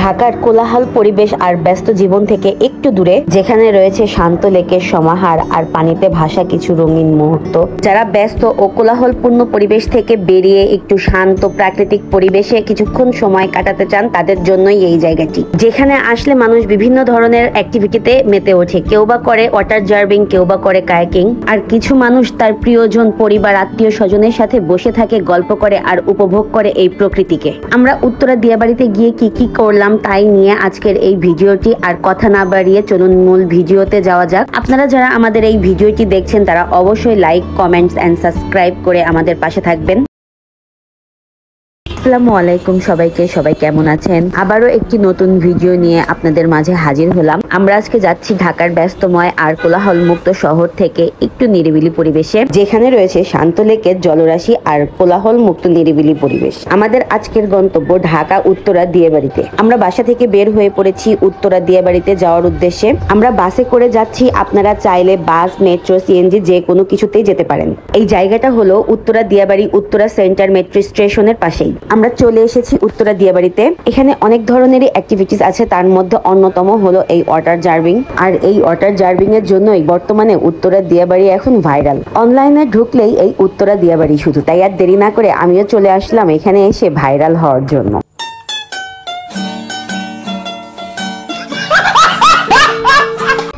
ঢাকার কোলাহল পরিবেশ আর ব্যস্ত জীবন থেকে একটু দূরে, যেখানে রয়েছে শান্ত লেকের সমাহার আর পানিতে ভাসা কিছু রঙিন মুহূর্ত। যারা ব্যস্ত ও কোলাহলপূর্ণ পরিবেশ থেকে বেরিয়ে একটু শান্ত প্রাকৃতিক পরিবেশে কিছুক্ষণ সময় কাটাতে চান, তাদের জন্যই এই জায়গাটি। যেখানে আসলে মানুষ বিভিন্ন ধরনের অ্যাক্টিভিটিতে মেতে ওঠে। কেউ বা করে ওয়াটার জার্ভিং, কেউ বা করে কায়াকিং, আর কিছু মানুষ তার প্রিয়জন, পরিবার, আত্মীয় স্বজনের সাথে বসে থাকে, গল্প করে আর উপভোগ করে এই প্রকৃতিকে। আমরা উত্তরা দিয়াবাড়িতে গিয়ে কি করলাম তাই নিয়ে আজকের এই ভিডিওটি। আর কথা না বাড়িয়ে চলুন মূল ভিডিওতে যাওয়া যাক। আপনারা যারা আমাদের এই ভিডিওটি দেখছেন তারা অবশ্যই লাইক, কমেন্টস এন্ড সাবস্ক্রাইব করে আমাদের পাশে থাকবেন। আসসালামু আলাইকুম সবাইকে, সবাই কেমন আছেন? আবারও একটি নতুন ভিডিও নিয়ে আপনাদের মাঝে হাজির হলাম। আমরা আজকে যাচ্ছি ঢাকার ব্যস্তময় আর কোলাহল মুক্ত শহর থেকে একটু নিরিবিলি পরিবেশে, যেখানে রয়েছে শান্ত লেকের জলরাশি আর কোলাহল মুক্ত নিরিবিলি পরিবেশ। আমাদের আজকের গন্তব্য ঢাকা উত্তরা দিয়াবাড়িতে। আমরা বাসা থেকে বের হয়ে পড়েছি উত্তরা দিয়াবাড়িতে যাওয়ার উদ্দেশ্যে। আমরা বাসে করে যাচ্ছি, আপনারা চাইলে বাস, মেট্রো, সিএনজি যে কোনো কিছুতেই যেতে পারেন। এই জায়গাটা হলো উত্তরা দিয়াবাড়ি, উত্তরা সেন্টার মেট্রো স্টেশনের পাশেই। আমরা চলে এসেছি উত্তরা দিয়াবাড়িতে। এখানে অনেক ধরনেরই অ্যাক্টিভিটিস আছে, তার মধ্যে অন্যতম হলো এই ওয়াটার জার্ভিং। আর এই ওয়াটার জার্ভিং এর জন্যই বর্তমানে উত্তরা দিয়াবাড়ি এখন ভাইরাল। অনলাইনে ঢুকলেই এই উত্তরা দিয়াবাড়ি শুধু। তাই আর দেরি না করে আমিও চলে আসলাম এখানে এসে ভাইরাল হওয়ার জন্য।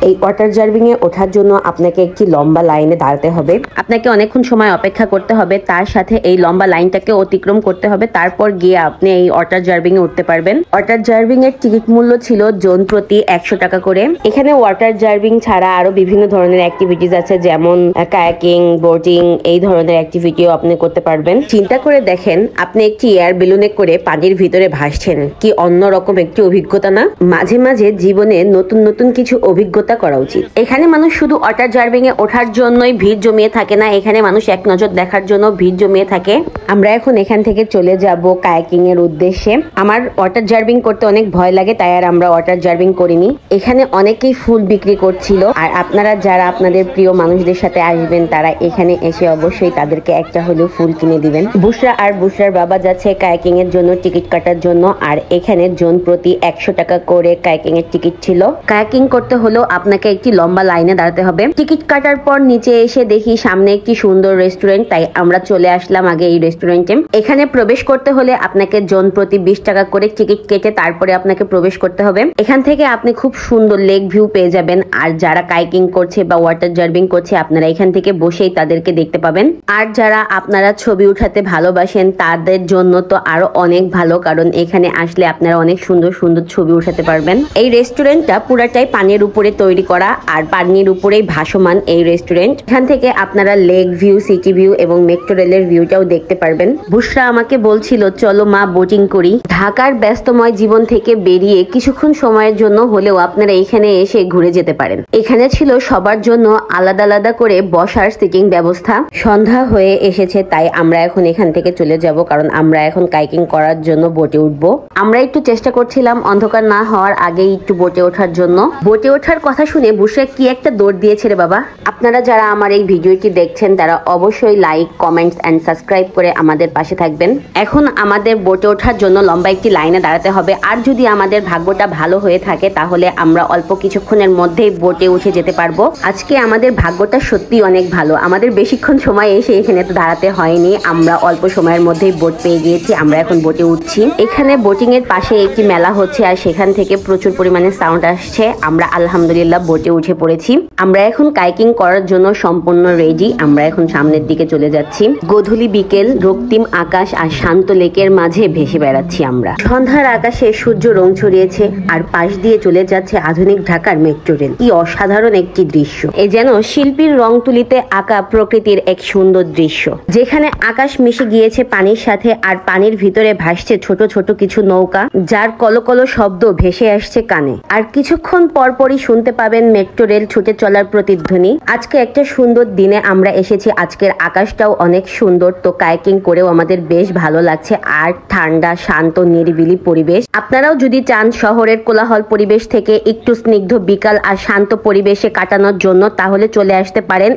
এই ওয়াটার জার্ভিং এ ওঠার জন্য আপনাকে একটি লম্বা লাইনে দাঁড়াতে হবে। আপনাকে অনেকক্ষণ সময় অপেক্ষা করতে হবে, তার সাথে এই লম্বা লাইনটাকে অতিক্রম করতে হবে, তারপর গিয়ে আপনি এই ওয়াটার জার্ভিং এ উঠতে পারবেন। ওয়াটার জার্ভিং এর টিকিট মূল্য ছিল জন প্রতি 100 টাকা করে। এখানে ওয়াটার জার্ভিং ছাড়া আরো বিভিন্ন ধরনের অ্যাক্টিভিটিস আছে, যেমন কায়াকিং, বোটিং, এই ধরনের অ্যাক্টিভিটিও আপনি করতে পারবেন। চিন্তা করে দেখেন, আপনি একটি এয়ার বেলুনে করে পানির ভিতরে ভাসছেন, কি অন্যরকম একটি অভিজ্ঞতা না? মাঝে মাঝে জীবনে নতুন নতুন কিছু অভিজ্ঞতা করা উচিত। এখানে মানুষ শুধু ওয়াটার জার্ভিং এ ওঠার জন্যই ভিড় জমিয়ে থাকে না, এখানে মানুষ এক নজর দেখার জন্য ভিড় জমিয়ে থাকে। আমরা এখন এখান থেকে চলে যাব কায়াকিং এর উদ্দেশ্যে। আমার ওয়াটার জার্ভিং করতে অনেক ভয় লাগে, তাই আর আমরা ওয়াটার জার্ভিং করিনি। এখানে অনেকেই ফুল বিক্রি করছিল, আর আপনারা যারা আপনাদের প্রিয় মানুষদের সাথে আসবেন তারা এখানে এসে অবশ্যই তাদেরকে একটা হলেও ফুল কিনে দিবেন। বুশরা আর বুশরার বাবা যাচ্ছে কায়াকিং এর জন্য টিকিট কাটার জন্য, আর এখানে জন প্রতি 100 টাকা করে কায়াকিং এর টিকিট ছিল। কায়াকিং করতে হলেও আপনাকে একটি লম্বা লাইনে দাঁড়াতে হবে। টিকিট কাটার পর নিচে এসে দেখি সামনে একটি সুন্দর রেস্টুরেন্ট, তাই আমরা চলে আসলাম আগে এই রেস্টুরেন্টে। এখানে প্রবেশ করতে হলে আপনাকে জন প্রতি 20 টাকা করে টিকিট কেটে তারপরে আপনাকে প্রবেশ করতে হবে। এখান থেকে আপনি খুব সুন্দর লেক ভিউ পেয়ে যাবেন। আর যারা কায়াকিং করছে বা ওয়াটার জার্ভিং করছে, আপনারা এখান থেকে বসেই তাদেরকে দেখতে পাবেন। আর যারা আপনারা ছবি উঠাতে ভালোবাসেন তাদের জন্য তো আরো অনেক ভালো, কারণ এখানে আসলে আপনারা অনেক সুন্দর সুন্দর ছবি উঠাতে পারবেন। এই রেস্টুরেন্টটা পুরাটাই পানির উপরে তৈরি করা আর পানির উপরেই ভাসমান এই রেস্টুরেন্ট। এখান থেকে আপনারা লেক ভিউ, সিটি ভিউ এবং মেট্রো রেলের ভিউটাও দেখতে পারবেন। বুশরা আমাকে বলছিল, চলো মা বোটিং করি। ঢাকার ব্যস্তময় জীবন থেকে বেরিয়ে কিছুক্ষণ সময়ের জন্য হলেও আপনারা এখানে এসে ঘুরে যেতে পারেন। এখানে ছিল সবার জন্য আলাদা আলাদা করে বসার সিটিং ব্যবস্থা। সন্ধ্যা হয়ে এসেছে, তাই আমরা এখন এখান থেকে চলে যাব, কারণ আমরা এখন কায়াকিং করার জন্য বোটে উঠবো। আমরা একটু চেষ্টা করছিলাম অন্ধকার না হওয়ার আগেই একটু বোটে ওঠার জন্য। বোটে ওঠার কথা শুনে বুশরা কি একটা দৌড় দিয়েছে রে বাবা। আপনারা যারা আমার এই ভিডিওটি দেখছেন তারা অবশ্যই লাইক, কমেন্টস এন্ড সাবস্ক্রাইব করে আমাদের পাশে থাকবেন। এখন আমাদের বোটে ওঠার জন্য লম্বা একটি লাইনে দাঁড়াতে হবে। আর যদি আমাদের ভাগ্যটা ভালো হয়ে থাকে তাহলে আমরা অল্প কিছুক্ষণের মধ্যেই বোটে উঠে যেতে পারবো। আজকে আমাদের ভাগ্যটা সত্যি অনেক ভালো, আমাদের বেশিক্ষণ সময় এসে এখানে তো দাঁড়াতে হয়নি, আমরা অল্প সময়ের মধ্যেই বোট পেয়ে গিয়েছি। আমরা এখন বোটে উঠছি। এখানে বোটিং এর পাশে একটি মেলা হচ্ছে, আর সেখান থেকে প্রচুর পরিমাণে সাউন্ড আসছে। আমরা আলহামদুলিল্লাহ বোটে উঠে পড়েছি। আমরা এখন কায়াকিং করার জন্য সম্পূর্ণ রেডি। আমরা এখন সামনের দিকে চলে যাচ্ছি। গোধূলি বিকেল, রক্তিম আকাশ আর শান্ত লেকের মাঝে ভেসে বেড়াচ্ছি আমরা। সন্ধ্যার আকাশে সূর্য রং ছড়িয়েছে, আর পাশ দিয়ে চলে যাচ্ছে আধুনিক ঢাকার মেট্রো রেল। কি অসাধারণ একটি দৃশ্য! এ যেন শিল্পীর রং তুলিতে আঁকা প্রকৃতির এক সুন্দর দৃশ্য, যেখানে আকাশ মিশে গিয়েছে পানির সাথে, আর পানির ভিতরে ভাসছে ছোট ছোট কিছু নৌকা, যার কলকল শব্দ ভেসে আসছে কানে। আর কিছুক্ষণ পরপরই শুনতে পাবেন মেট্রো রেল ছুটে চলার প্রতিধ্বনি। আজকে একটা সুন্দর দিনে আমরা এসেছি, আজকের আকাশটাও অনেক সুন্দর, তো কায়াকিং করেও আমাদের বেশ ভালো লাগছে আর ঠান্ডা শান্ত নিরিবিলি পরিবেশ। আপনারাও যদি চান শহরের কোলাহল পরিবেশ থেকে একটু স্নিগ্ধ বিকাল আর শান্ত পরিবেশে কাটানোর জন্য, তাহলে চলে আসতে পারেন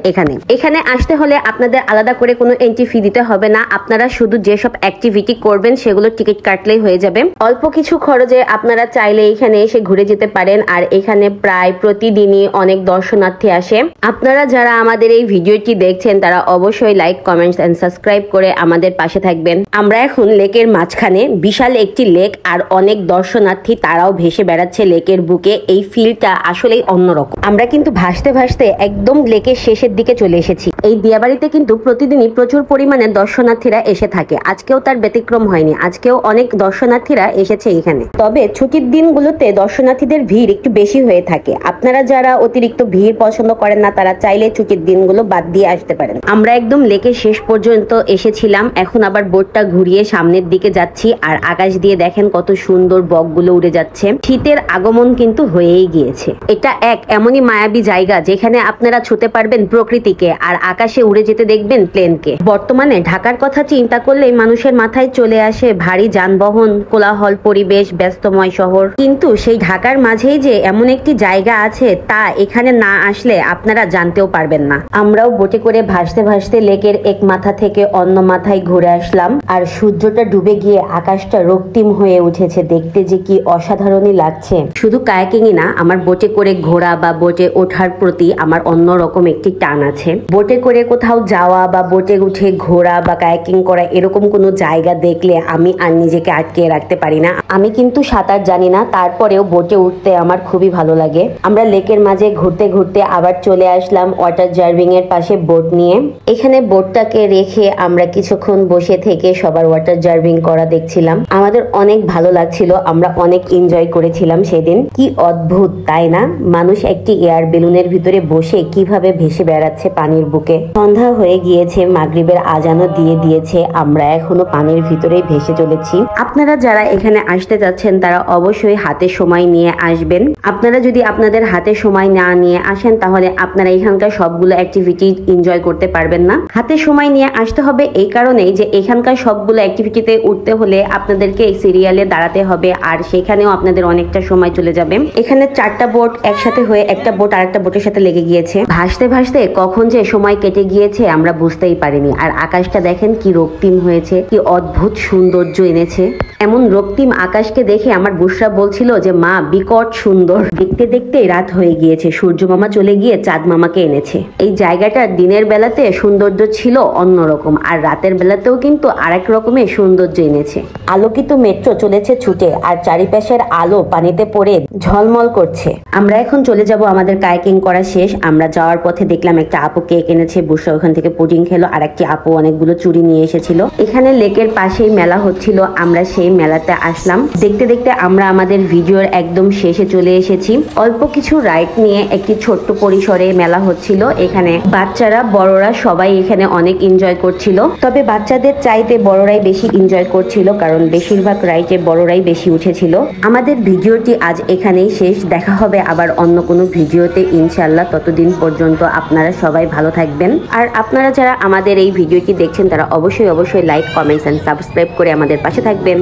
এখানে আসতে হলে আপনাদের আলাদা করে কোনো এন্ট্রি ফি দিতে হবে না। আপনারা শুধু যেসব অ্যাক্টিভিটি করবেন সেগুলো টিকিট কাটলেই হয়ে যাবে। অল্প কিছু খরচে আপনারা চাইলে এখানে এসে ঘুরে যেতে পারেন। আর এখানে প্রায় প্রতিদিনই অনেক দর্শনার্থী আসে। আপনারা যারা আমাদের এই ভিডিওটি দেখছেন তারা অবশ্যই লাইক, কমেন্টস এন্ড সাবস্ক্রাইব করে আমাদের পাশে থাকবেন। আমরা এখন লেকের মাঝখানে, বিশাল একটি লেক আর অনেক দর্শনার্থী তারাও ভেসে বেড়াচ্ছে লেকের বুকে। এই ফিলটা আসলেই অন্যরকম। আমরা কিন্তু ভাসতে ভাসতে একদম লেকের শেষের দিকে চলে এসেছি। এই দিয়াবাড়িতে কিন্তু প্রতিদিনই প্রচুর পরিমাণে দর্শনার্থীরা এসে থাকে, আজকেও তার ব্যতিক্রম হয়নি। আজকেও অনেক দর্শনার্থীরা এসেছে এখানে। তবে ছুটির দিনগুলোতে দর্শনার্থীদের ভিড় একটু বেশি হয়ে থাকে। আপনারা যারা অতিরিক্ত ভিড় পছন্দ করেন না তারা চাইলে ছুটির দিনগুলো বাদ দিয়ে আসতে পারেন। আমরা একদম লেকের শেষ পর্যন্ত এসেছিলাম, এখন আবার বোটটা ঘুরিয়ে সামনের দিকে যাচ্ছি। আর আকাশ দিয়ে দেখেন কত সুন্দর বকগুলো উড়ে যাচ্ছে। শীতের আগমন কিন্তু হয়েই গিয়েছে। এটা এক এমনই মায়াবী জায়গা যেখানে আপনারা ছুতে পারবেন প্রকৃতিকে আর আকাশে উড়ে যেতে দেখবেন প্লেনকে। বর্তমানে ঢাকার কথা চিন্তা করলেই মানুষের মাথায় চলে আসে ভারী যানবাহন, কোলাহল পরিবেশ, ব্যস্তময় শহর। কিন্তু সেই ঢাকার মাঝেই যে এমন একটি জায়গা আছে তা এখানে না আসলে আপনারা জানতেও পারবেন না। আমরাও বোটে করে ভাসতে ভাসতে লেকের এক মাথা থেকে অন্য মাথায় ঘুরে আসলাম। আর সূর্যটা ডুবে গিয়ে আকাশটা রক্তিম হয়ে উঠেছে, দেখতে যে কি অসাধারণই লাগছে। শুধু কায়াকিংই না, আমার বোটে করে ঘোরা বা বোটে ওঠার প্রতি আমার অন্যরকম একটি টান আছে। বোটে করে কোথাও যাওয়া বা বোটে উঠে ঘোরা বা কায়াকিং করা এরকম কোনো জায়গা দেখলে আমি আর নিজেকে আটকে রাখতে পারি না। আমি কিন্তু সাঁতার জানি না, তারপরেও বোটে উঠতে আমার খুবই ভালো লাগে। আমরা লেকের মাঝে ঘুরতে ঘুরতে আবার চলে আসলাম ওয়াটার জার্ভিং এর পাশে বোট নিয়ে। এখানে বোটটাকে রেখে আমরা কিছুক্ষণ বসে থেকে সবার ওয়াটার জার্ভিং করা দেখছিলাম। আমাদের অনেক ভালো লাগছিল, আমরা অনেক এনজয় করেছিলাম সেদিন। কি অদ্ভুত তাই না, মানুষ একটি এয়ার বেলুনের ভিতরে বসে কিভাবে ভেসে বেড়াচ্ছে পানির বুকে। সন্ধ্যা হয়ে গিয়েছে, মাগরিবের আজানও দিয়ে দিয়েছে, আমরা এখনো পানির ভিতরেই ভেসে চলেছি। আপনারা যারা এখানে আসতে যাচ্ছেন তারা অবশ্যই হাতে সময় নিয়ে আসবেন। আপনারা যদি আপনাদের হাতে সময় না নিয়ে আসেন তাহলে আপনারা এখানকার সবগুলো অ্যাক্টিভিটি এনজয় করতে পারবেন না। হাতে সময় নিয়ে আসতে হবে এই কারণেই যে এখানকার সবগুলো অ্যাক্টিভিটিতে উঠতে হলে আপনাদেরকে এই সিরিয়ালে দাঁড়াতে হবে আর সেখানেও আপনাদের অনেকটা সময় চলে যাবে। এখানে 4টা বোট একসাথে হয়ে একটা বোট আরেকটা বোটের সাথে লেগে গিয়েছে। ভাসতে ভাসতে কখন যে সময় কেটে গিয়েছে আমরা বুঝতেই পারিনি। আর আকাশটা দেখেন কি রক্তিম হয়েছে, কি অদ্ভুত সৌন্দর্য এনেছে। এমন রক্তিম আকাশকে দেখে আমার বুশরা বলছিল যে মা বিকট সুন্দর। দেখতে দেখতে রাত হয়ে গিয়েছে, সূর্য মামা চলে গিয়ে চাঁদ মামাকে এনেছে। এই জায়গাটা দিনের বেলাতে সৌন্দর্য ছিল অন্যরকম, আর রাতের বেলাতেও কিন্তু আরেক রকমের সৌন্দর্য এনেছে। আলোকিত মেট্রো চলেছে ছুটে আর চারিপাশের আলো পানিতে পড়ে ঝলমল করছে। আমরা এখন চলে যাব, আমাদের কায়াকিং করা শেষ। আমরা যাওয়ার পথে দেখলাম একটা আপু কেক এনেছে, বুশরা ওখান থেকে পুডিং খেলো, আর একটি আপু অনেকগুলো চুড়ি নিয়ে এসেছিল। এখানে লেকের পাশেই মেলা হচ্ছিল, আমরা সেই মেলাতে আসলাম। দেখতে দেখতে আমরা আমাদের ভিডিওর একদম শেষে চলে এসেছি। অল্প কিছু রাইড নিয়ে একটি ছোট্ট পরিসরে মেলা হচ্ছিল। এখানে বাচ্চারা বড়রা সবাই এখানে অনেক এনজয় করছিল, তবে বাচ্চাদের চাইতে বড়রাই বেশি এনজয় করছিল কারণ বেশিরভাগ রাইডে বড়রাই বেশি উঠেছিল। আমাদের ভিডিওটি আজ এখানেই শেষ, দেখা হবে আবার অন্য কোনো ভিডিওতে ইনশাআল্লাহ। ততদিন পর্যন্ত আপনারা সবাই ভালো থাকবেন। আর আপনারা যারা আমাদের এই ভিডিওটি দেখছেন তারা অবশ্যই লাইক, কমেন্টস এন্ড সাবস্ক্রাইব করে আমাদের পাশে থাকবেন।